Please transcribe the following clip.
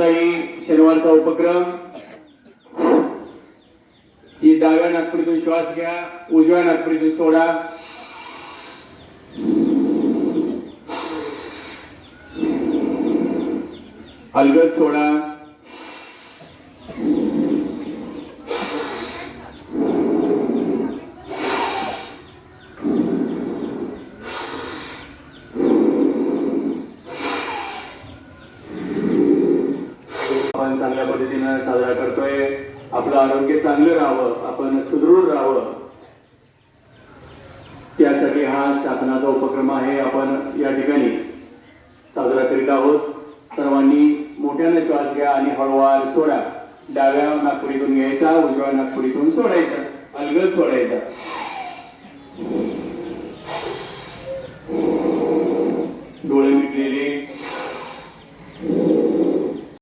आनंददायी शनिवारचा उपक्रम. ही डाव्या नाकपुडीतून श्वास घ्या, उजव्या नाकपुडीतून सोडा. अलगद सोडा. आपण चांगल्या पद्धतीने साजरा करतोय. आपलं आरोग्य चांगलं राहावं, आपण सुदृढ राहावं, त्यासाठी हा शासनाचा उपक्रम आहे. आपण या ठिकाणी साजरा करीत आहोत. सर्वांनी मोठ्याने श्वास घ्या आणि हळूवार सोडा. डाव्या नाकपुडीतून घ्यायचा, उजव्या नाकपुडीतून सोडायचा, अलगद सोडायचा. डोळे मिटलेले,